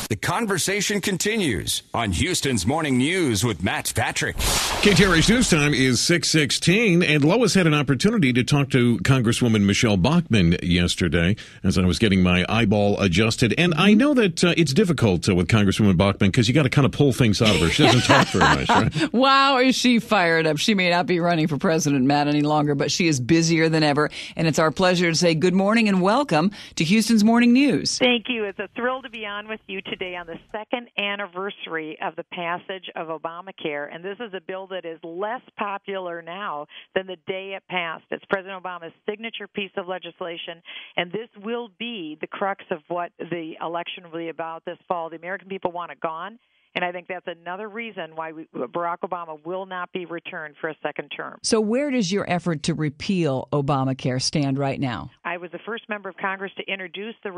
The conversation continues on Houston's Morning News with Matt Patrick. KTRH News Time is 6:16, and Lois had an opportunity to talk to Congresswoman Michele Bachmann yesterday as I was getting my eyeball adjusted. And I know that it's difficult with Congresswoman Bachmann because you got to kind of pull things out of her. She doesn't talk very much, right? Wow, is she fired up. She may not be running for president, Matt, any longer, but she is busier than ever. And it's our pleasure to say good morning and welcome to Houston's Morning News. Thank you. It's a thrill to be on with you today on the second anniversary of the passage of Obamacare. And this is a bill that is less popular now than the day it passed. It's President Obama's signature piece of legislation, and this will be the crux of what the election will be about this fall. The American people want it gone. And I think that's another reason why Barack Obama will not be returned for a second term. So where does your effort to repeal Obamacare stand right now? I was the first member of Congress to introduce the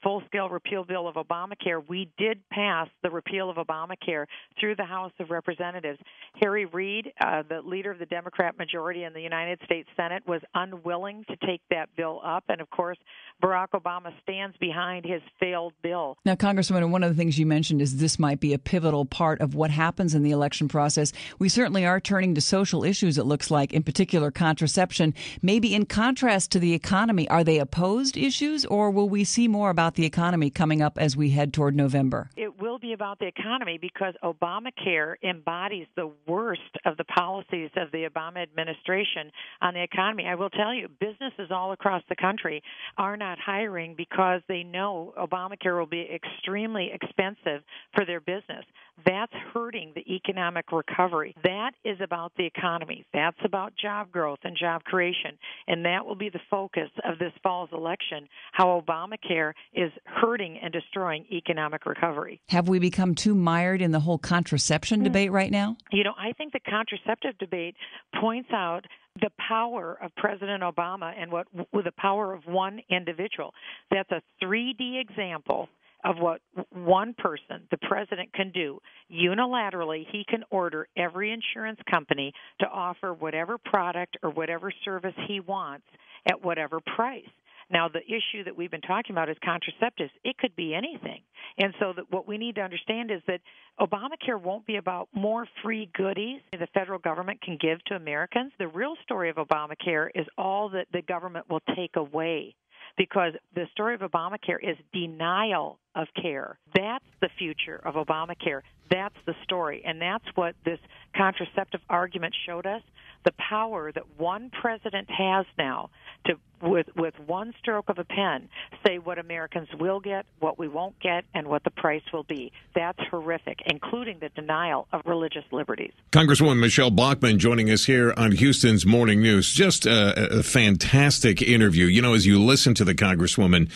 full-scale repeal bill of Obamacare. We did pass the repeal of Obamacare through the House of Representatives. Harry Reid, the leader of the Democrat majority in the United States Senate, was unwilling to take that bill up. And, of course, Barack Obama stands behind his failed bill. Now, Congresswoman, one of the things you mentioned is this might be a pivotal part of what happens in the election process. We certainly are turning to social issues, it looks like, in particular contraception. Maybe in contrast to the economy, are they opposed issues, or will we see more about the economy coming up as we head toward November? It will be about the economy because Obamacare embodies the worst of the policies of the Obama administration on the economy. I will tell you, businesses all across the country are not hiring because they know Obamacare will be extremely expensive for their business. That's hurting the economic recovery. That is about the economy. That's about job growth and job creation. And that will be the focus of this fall's election, how Obamacare is hurting and destroying economic recovery. Have we become too mired in the whole contraception debate right now? You know, I think the contraceptive debate points out the power of President Obama and with the power of one individual. That's a 3D example of what one person, the president, can do. Unilaterally, he can order every insurance company to offer whatever product or whatever service he wants at whatever price. Now, the issue that we've been talking about is contraceptives. It could be anything. And so what we need to understand is that Obamacare won't be about more free goodies the federal government can give to Americans. The real story of Obamacare is all that the government will take away, because the story of Obamacare is denial of care. That's the future of Obamacare. That's the story. And that's what this contraceptive argument showed us, the power that one president has now to, with one stroke of a pen, say what Americans will get, what we won't get, and what the price will be. That's horrific, including the denial of religious liberties. Congresswoman Michele Bachmann joining us here on Houston's Morning News. Just a fantastic interview. You know, as you listen to the Congresswoman,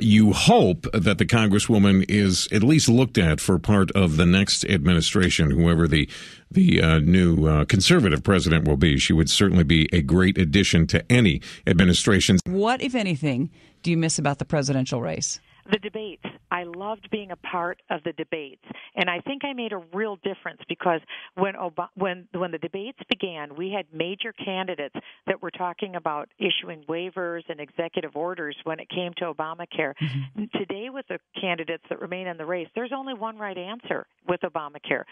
you hope that the Congresswoman is at least looked at for part of the next administration, whoever the new conservative president will be. She would certainly be a great addition to any administration. What, if anything, do you miss about the presidential race? The debates. I loved being a part of the debates, and I think I made a real difference because when the debates began, we had major candidates that were talking about issuing waivers and executive orders when it came to Obamacare. Mm-hmm. Today, with the candidates that remain in the race, there's only one right answer with Obamacare: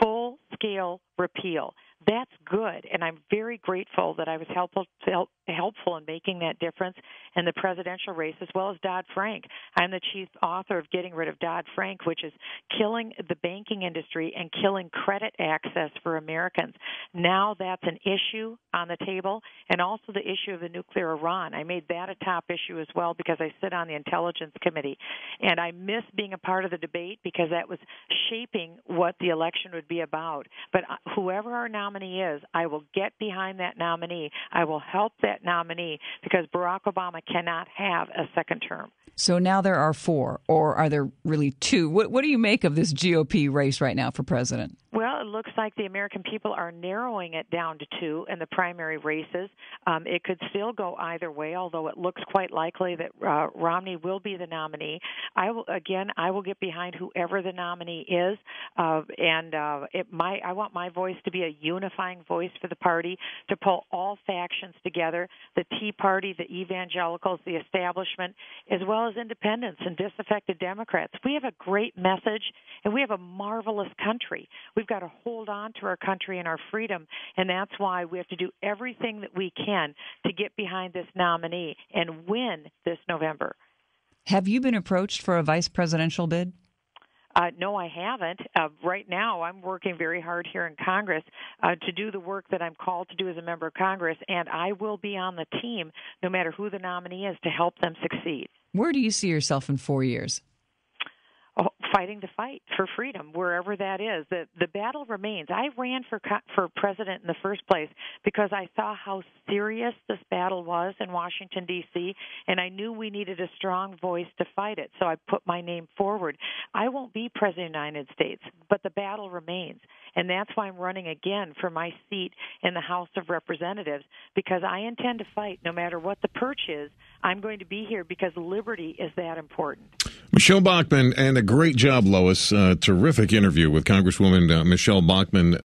full-scale repeal. That's good, and I'm very grateful that I was helpful in making that difference in the presidential race, as well as Dodd-Frank. I'm the chief author of Getting Rid of Dodd-Frank, which is killing the banking industry and killing credit access for Americans. Now that's an issue on the table, and also the issue of the nuclear Iran. I made that a top issue as well because I sit on the Intelligence Committee, and I miss being a part of the debate because that was shaping what the election would be about. But whoever our nominee is, I will get behind that nominee. I will help that nominee because Barack Obama cannot have a second term. So now there are 4, or are there really 2? What do you make of this GOP race right now for president? Well, it looks like the American people are narrowing it down to 2 in the primary races. It could still go either way, although it looks quite likely that Romney will be the nominee. I will get behind whoever the nominee is, and I want my voice to be a unifying voice for the party, to pull all factions together, the Tea Party, the evangelicals, the establishment, as well as independents and disaffected Democrats. We have a great message, and we have a marvelous country. We've got to hold on to our country and our freedom, and that's why we have to do everything that we can to get behind this nominee and win this November. Have you been approached for a vice presidential bid? No, I haven't. Right now, I'm working very hard here in Congress to do the work that I'm called to do as a member of Congress, and I will be on the team, no matter who the nominee is, to help them succeed. Where do you see yourself in 4 years? Fighting the fight for freedom, wherever that is. The battle remains. I ran for president in the first place because I saw how serious this battle was in Washington, D.C., and I knew we needed a strong voice to fight it, so I put my name forward. I won't be president of the United States, but the battle remains, and that's why I'm running again for my seat in the House of Representatives, because I intend to fight no matter what the perch is. I'm going to be here because liberty is that important. Michele Bachmann, and a great job, Lois. Terrific interview with Congresswoman Michele Bachmann.